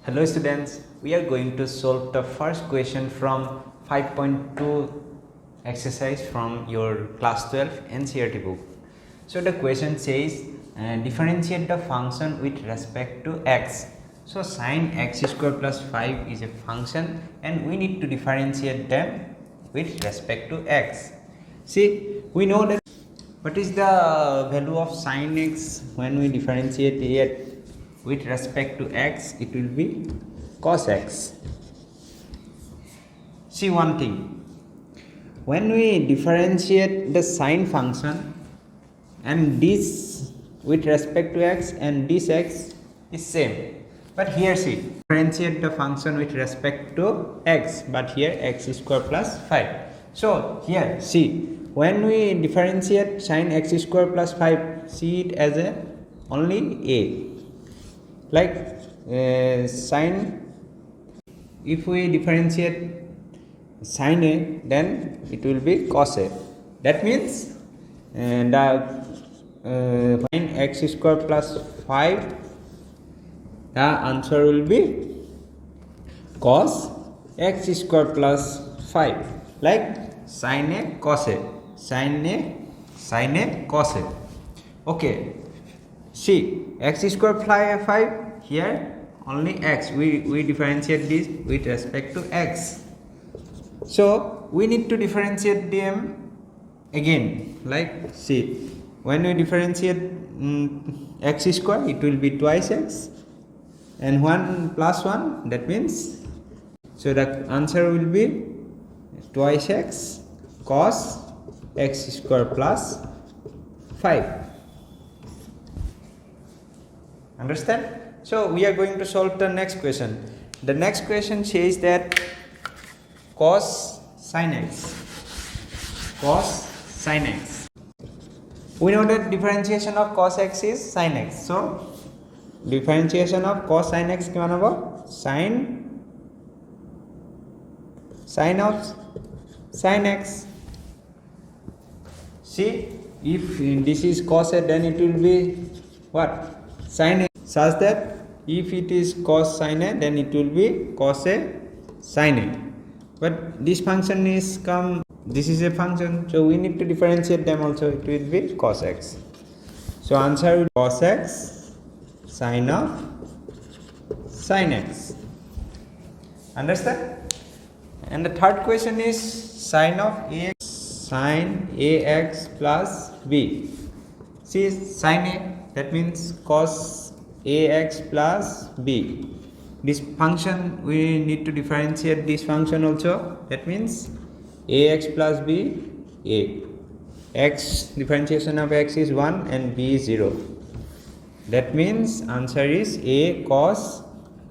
Hello students, we are going to solve the first question from 5.2 exercise from your class 12 NCERT book. So the question says differentiate the function with respect to x. So sin x square plus 5 is a function and we need to differentiate them with respect to x. See, we know that what is the value of sin x when we differentiate it with respect to x, it will be cos x. See one thing, when we differentiate the sine function and this with respect to x and this x is same, but here see, differentiate the function with respect to x, but here x square plus 5. So here see, when we differentiate sine x square plus 5, see it as a only a, like sine, if we differentiate sine a, then it will be cos a. That means the sine x square plus 5, the answer will be cos x square plus 5, like sine a cos a, sine a cos a. Okay, see, x square plus 5, here only x, we differentiate this with respect to x. So we need to differentiate them again, like see, when we differentiate x square, it will be twice x, and 1 plus 1, that means, so the answer will be twice x cos x square plus 5. Understand? So we are going to solve the next question. The next question says that cos sin x. Cos sin x. We know that differentiation of cos x is sin x. So differentiation of cos sin x kiman hobo? Sin of sin x. See, if this is cos a, then it will be what? Sin a, such that if it is cos sin a, then it will be cos a sin a. But this function is this is a function, so we need to differentiate them also. It will be cos x. So answer will be cos x sin of sin x. Understand? And the third question is sin of ax, sin ax plus b. See, sin a, that means cos ax plus b. This function, we need to differentiate this function also. That means ax plus b, a. X, differentiation of x is 1 and b is 0. That means answer is a cos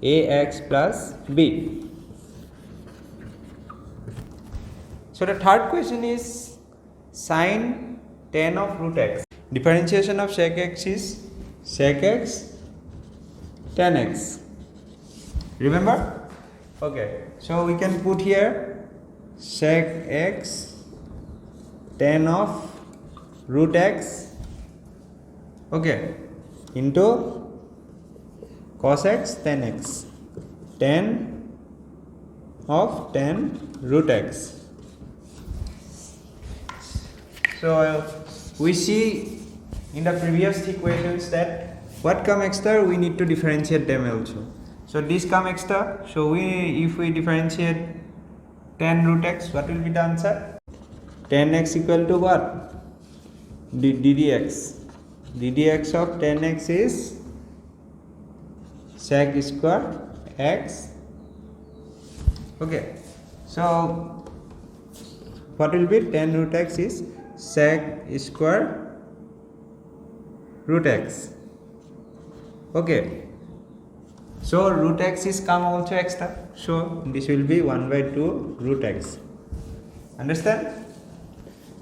ax plus b. So the third question is sin tan of root x. Differentiation of sec x is sec x tan x. Remember? Okay. So we can put here sec x tan of root x, okay, into cos x tan x, tan of tan root x. So we see in the previous equations that what come extra, we need to differentiate them also. So this come extra, so if we differentiate tan root x, what will be the answer? Tan x equal to what? ddx. ddx of tan x is sec square x. Okay, so what will be tan root x is sec square root x. Okay, so root x is come also extra, so this will be 1 by 2 root x. Understand?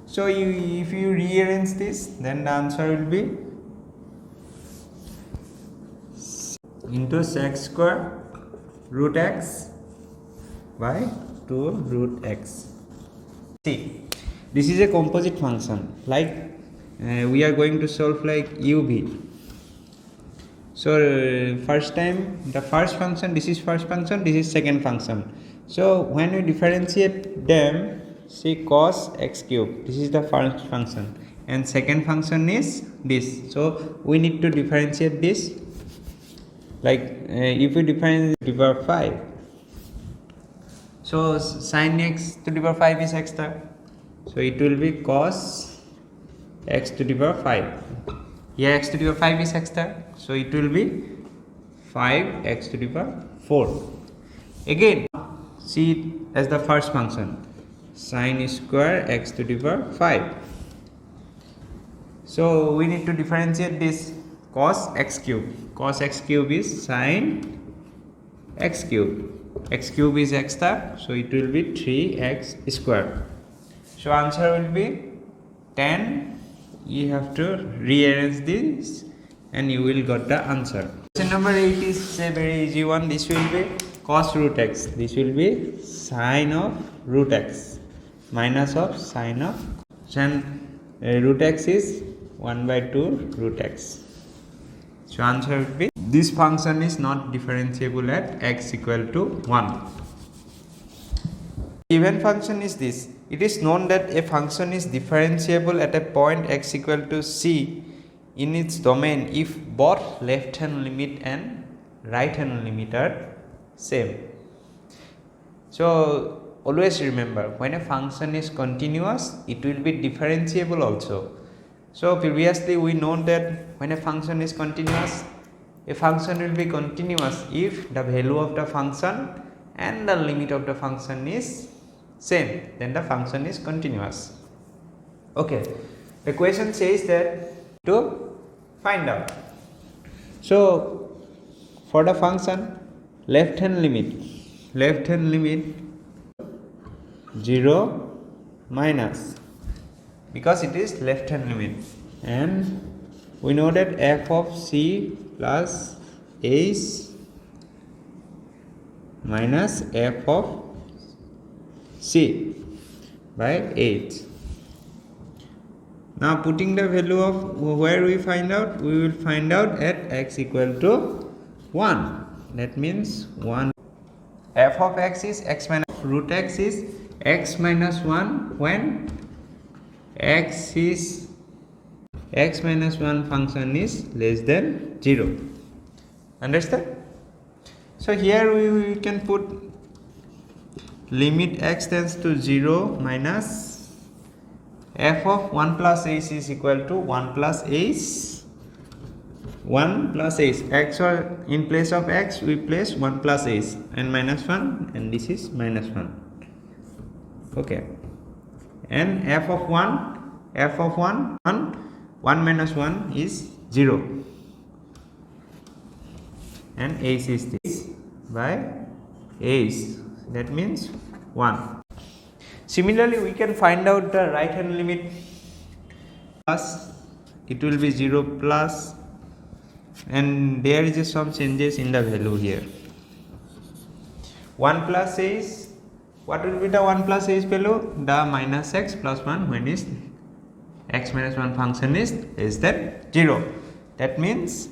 So if you rearrange this, then the answer will be into sec square root x by 2 root x. See, this is a composite function, like we are going to solve like uv. So first time the first function, this is first function, this is second function. So when we differentiate them, see cos x cube, this is the first function, and second function is this. So we need to differentiate this. Like if we differentiate to the power 5, so sin x to the power 5 is x star, so it will be cos x to the power 5. Here x to the power 5 is x star, so it will be 5x to the power 4. Again, see it as the first function, sin square x to the power 5. So we need to differentiate this cos x cube. Cos x cube is sin x cube. X cube is x star, so it will be 3x square. So answer will be 10. You have to rearrange this and you will get the answer. Question number 8 is a very easy one. This will be cos root x. This will be sine of root x minus of sine of, and root x is 1 by 2 root x. So answer will be, this function is not differentiable at x equal to 1. Given function is this. It is known that a function is differentiable at a point x equal to c in its domain if both left hand limit and right hand limit are same. So always remember, when a function is continuous, it will be differentiable also. So previously we know that when a function is continuous, a function will be continuous if the value of the function and the limit of the function is same, then the function is continuous. Okay, the question says that to find out. So for the function, left hand limit 0 minus, because it is left hand limit, and we know that f of c plus h minus f of c by h. Now putting the value of where we find out, we will find out at x equal to 1. That means 1. F of x is x minus root x is x minus 1 when x minus 1 function is less than 0. Understand? So here we can put limit x tends to 0 minus f of 1 plus h is equal to 1 plus h, x, or in place of x we place 1 plus h and minus 1, and this is minus 1. Okay, and f of 1 minus 1 is 0, and h is this by h, that means 1. Similarly, we can find out the right hand limit. Plus, it will be 0 plus, and there is some changes in the value here. 1 plus h, what will be the 1 plus h value? The minus x plus 1 when is x minus 1 function is less than 0. That means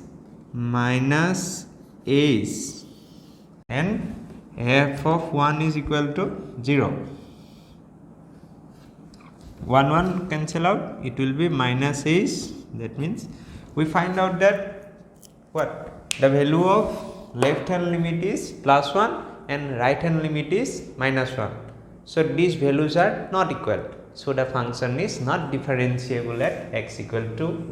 minus h, and f of 1 is equal to 0. 1 cancel out, it will be minus h. That means we find out that what the value of left hand limit is plus 1 and right hand limit is minus 1. So these values are not equal, so the function is not differentiable at x equal to 1.